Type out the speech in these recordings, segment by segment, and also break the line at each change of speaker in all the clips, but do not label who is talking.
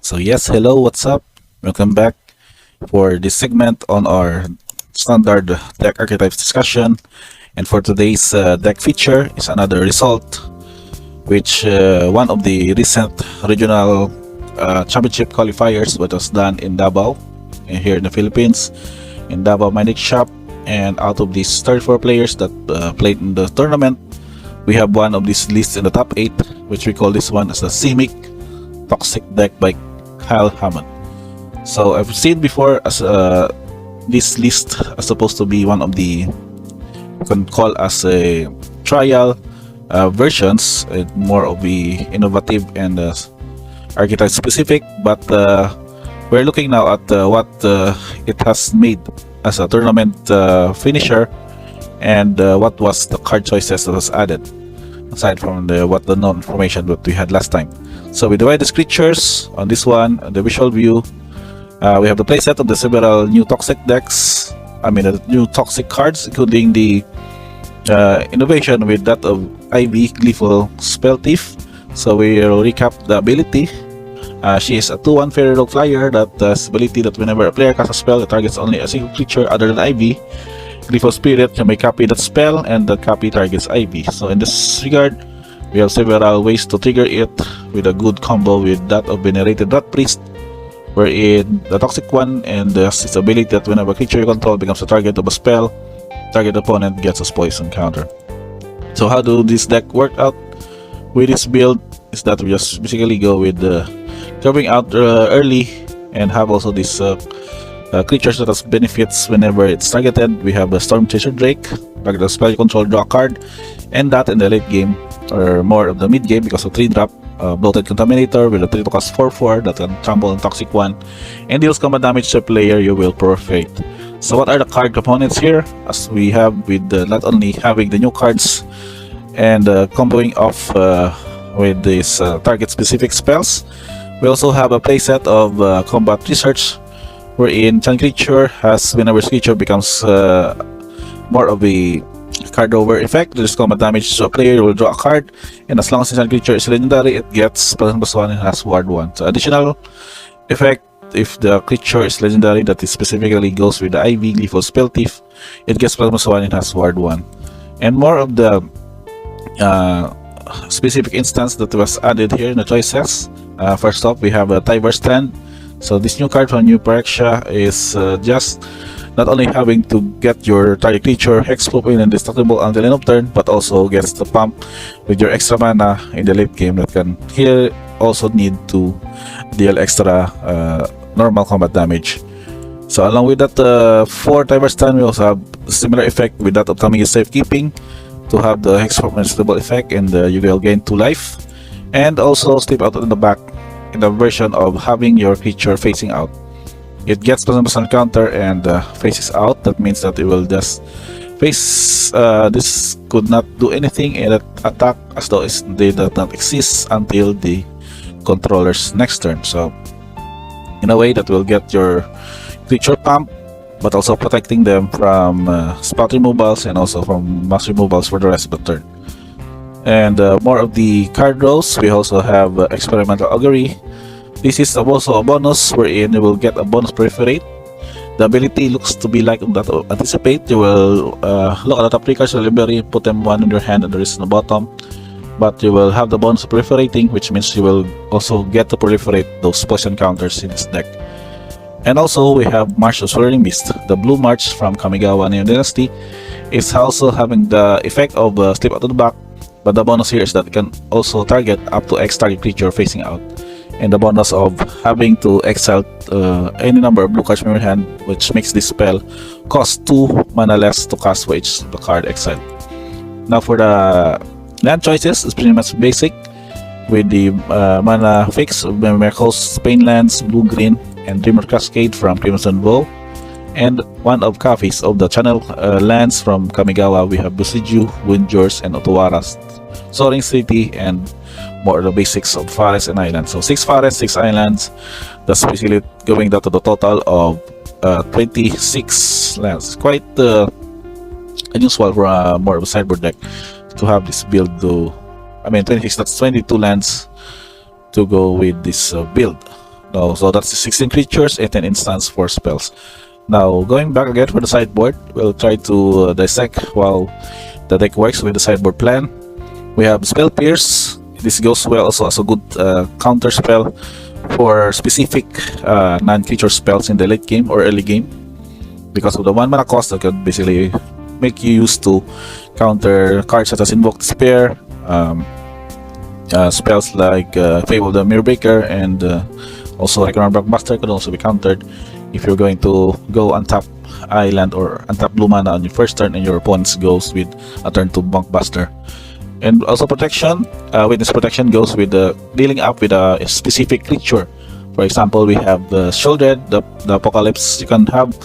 So yes, hello, what's up? Welcome back for this segment on our standard deck archetypes discussion. And for today's deck feature is another result, which one of the recent regional championship qualifiers, what was done in Davao, here in the Philippines, in Davao Magic Shop. And out of these 34 players that played in the tournament, we have one of these lists in the top 8, which we call this one as the Simic Toxic Deck by Kyle Hammond. So I've seen before as this list as supposed to be one of the, you can call as a trial versions, more of the innovative and archetype specific, but we're looking now at what it has made as a tournament finisher, and what was the card choices that was added aside from what the known information that we had last time. So we divide the creatures on this one, the visual view. We have the playset of the several new toxic decks, the new toxic cards, including the innovation with that of Ivy Glyphal Spell Thief. So we will recap the ability. She is a 2-1 Fairy Rogue Flyer that has ability that whenever a player casts a spell that targets only a single creature other than Ivy, Glyphal Spirit can may copy that spell and that copy targets Ivy. So in this regard, we have several ways to trigger it with a good combo with that of Venerated Rat Priest, wherein the toxic one and its ability that whenever a creature you control becomes the target of a spell, target opponent gets a poison counter. So how do this deck work out with this build is that we just basically go with curving out early and have also these creatures that has benefits whenever it's targeted. We have the Storm Chaser Drake, target the spell you control, draw a card, and that in the late game or more of the mid game because of 3-drop Bloated Contaminator with a 3 to cost 4/4 that can trample on Toxic one and deals combat damage to a player you will Profane. So what are the card components here? As we have with not only having the new cards and comboing off with these target specific spells, we also have a playset of combat research, wherein Chan creature has, whenever creature becomes more of a card over effect, there's combat damage to a player, will draw a card, and as long as the creature is legendary, it gets +1 and has ward 1. So additional effect, if the creature is legendary, that is specifically goes with the Ivy Glyphal Spell Thief, it gets +1 and has ward 1. And more of the specific instance that was added here in the choices. First off, we have a Tyver's Stand. So this new card from New Phyrexia is just not only having to get your target creature hexproof and indestructible until end of turn, but also gets the pump with your extra mana in the late game that can here also need to deal extra normal combat damage. So along with that, for Tyver's Stand, we also have a similar effect with that of Tamiya's Safekeeping to have the hexproof and indestructible effect, and you will gain 2 life, and also Sleep Out in the back in the version of having your creature facing out. It gets +1 counter and faces out. That means that it will just face, this could not do anything and attack as though they do not exist until the controller's next turn. So in a way that will get your creature pump, but also protecting them from spot removals and also from mass removals for the rest of the turn. And more of the card rows, we also have Experimental Augury. This is also a bonus wherein you will get a bonus Proliferate. The ability looks to be like that of Anticipate. You will look at the top 3 cards of the library, put them one in your hand and the rest on the bottom. But you will have the bonus of Proliferating, which means you will also get to proliferate those poison counters in this deck. And also we have March of Swirling Mist. The Blue March from Kamigawa Neo Dynasty is also having the effect of Slip Out to the back, but the bonus here is that it can also target up to X target creature facing out. And the bonus of having to exile any number of blue cards from your hand, which makes this spell cost 2 mana less to cast for each the card exiled. Now for the land choices, it's pretty much basic with the mana fix of Miracles, Painlands, Blue Green, and Dreamer Cascade from Crimson Bow, and one of copies of the channel lands from Kamigawa. We have Busiju, Windjurs, and Otowaras, Soaring City, and more of the basics of forests and islands. So 6 forests, 6 islands. That's basically going down to the total of 26 lands. Quite unusual for more of a sideboard deck to have this build to, 26, that's 22 lands to go with this build. No, so that's 16 creatures and 10 instance for spells. Now, going back again for the sideboard, we'll try to dissect how the deck works with the sideboard plan. We have Spell Pierce. This goes well also as a good counter spell for specific non-creature spells in the late game or early game, because of the 1 mana cost that can basically make you use to counter cards such as Invoke Despair, spells like Fable the Mirrorbreaker, and also Reckoner Blockbuster could also be countered if you're going to go untap island or untap blue mana on your first turn and your opponent goes with a turn to Blockbuster. And also protection, witness protection goes with dealing up with a specific creature. For example, we have the Shieldred, the Apocalypse. You can have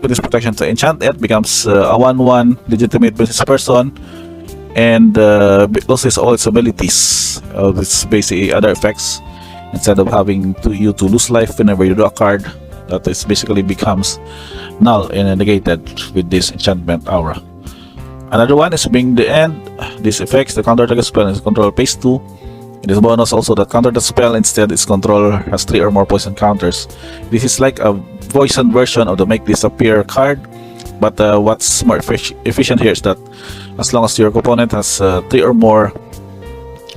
witness protection to enchant it, becomes a 1/1 legitimate business person, and loses all its abilities. It's basically other effects. Instead of having you to lose life whenever you draw a card, that is basically becomes null and negated with this enchantment aura. Another one is Bring the End. This affects the counter target spell and control phase 2. It is bonus also that counter the spell, instead its controller has 3 or more poison counters. This is like a poison version of the Make Disappear card, but what's more efficient here is that as long as your opponent has 3 or more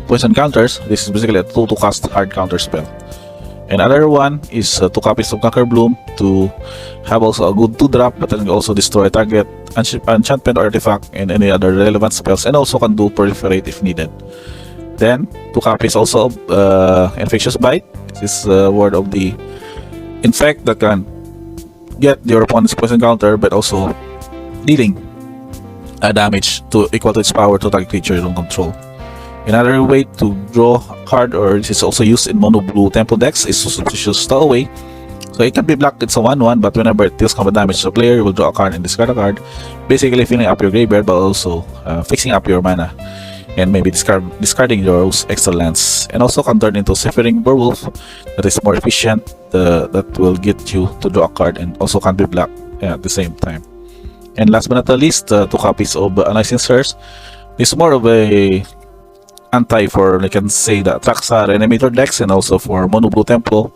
poison counters, this is basically a 2 to cast hard counter spell. Another one is 2 copies of Conquer Bloom to have also a good 2-drop, but then also destroy target enchantment or artifact and any other relevant spells, and also can do Proliferate if needed. Then 2 copies also of Infectious Bite. This is a word of the Infect that can get your opponent's poison counter, but also dealing damage to equal to its power to target creature you don't control. Another way to draw a card, or this is also used in mono blue temple decks, is to choose Stowaway. So it can be blocked, it's a 1/1, but whenever it deals combat damage to a player, you will draw a card and discard a card, basically filling up your graveyard, but also fixing up your mana, and maybe discarding those extra lands. And also can turn into Sephering Werewolf, that is more efficient, that will get you to draw a card and also can be blocked at the same time. And last but not the least, 2 copies of Analyzing Sirs. This is more of a anti for, I can say, the Atraxa Reanimator decks, and also for mono blue temple,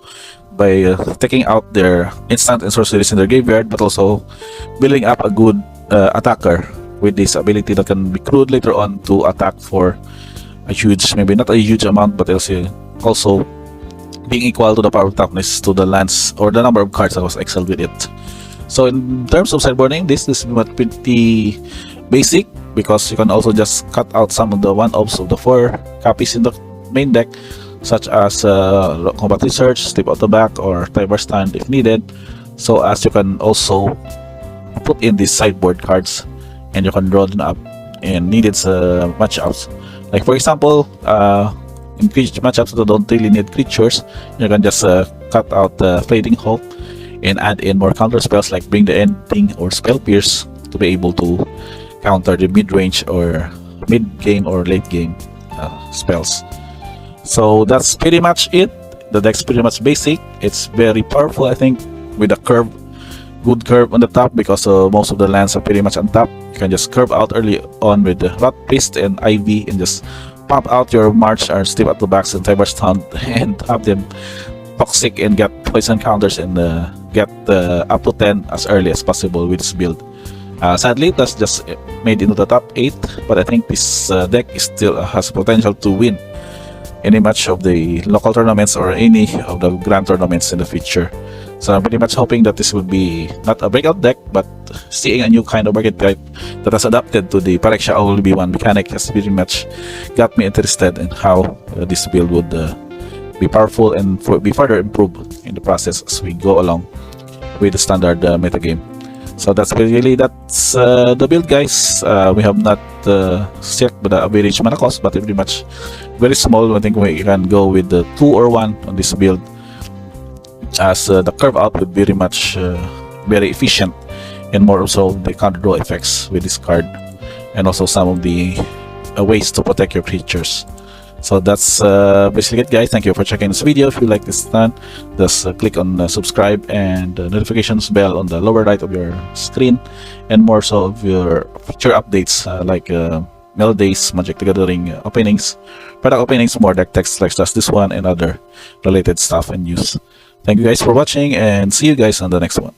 by taking out their instant and sorceries in their graveyard, but also building up a good attacker with this ability that can be crewed later on to attack for a huge, maybe not a huge amount, but also being equal to the power of toughness to the lands or the number of cards that was exiled with it. So in terms of sideboarding, this is pretty basic, because you can also just cut out some of the 1-offs of the 4 copies in the main deck, such as Combat Research, Step Out the Back, or Tiber Stand if needed, so as you can also put in these sideboard cards and you can draw them up in needed matchups. Like for example, in matchups that don't really need creatures, you can just cut out the Fading Hope and add in more counter spells like Bring the Ending or Spell Pierce to be able to counter the mid-range or mid-game or late-game spells. So that's pretty much it. The deck's pretty much basic. It's very powerful, I think, with a good curve on the top, because most of the lands are pretty much on top. You can just curve out early on with the Rot Paste and Ivy and just pop out your March or Step at the Backs and Tiber Stand and have them toxic and get poison counters and get up to 10 as early as possible with this build. Sadly, that's just made into the top 8, but I think this deck still has potential to win any match of the local tournaments or any of the grand tournaments in the future. So I'm pretty much hoping that this will be not a breakout deck, but seeing a new kind of archetype that has adapted to the Pyrexia OLB1 mechanic has very much got me interested in how this build would be powerful and be further improved in the process as we go along with the standard metagame. So that's the build, guys. We have not set the average mana cost, but pretty much very small. I think we can go with the 2 or 1 on this build, as the curve out would be very much very efficient, and more also the counter draw effects with this card, and also some of the ways to protect your creatures. So that's basically it, guys. Thank you for checking this video. If you like this stunt, just click on subscribe and notifications bell on the lower right of your screen, and more so of your future updates like Mail Days, Magic the Gathering openings, product openings, more deck text like just this one, and other related stuff and news. Thank you guys for watching and see you guys on the next one.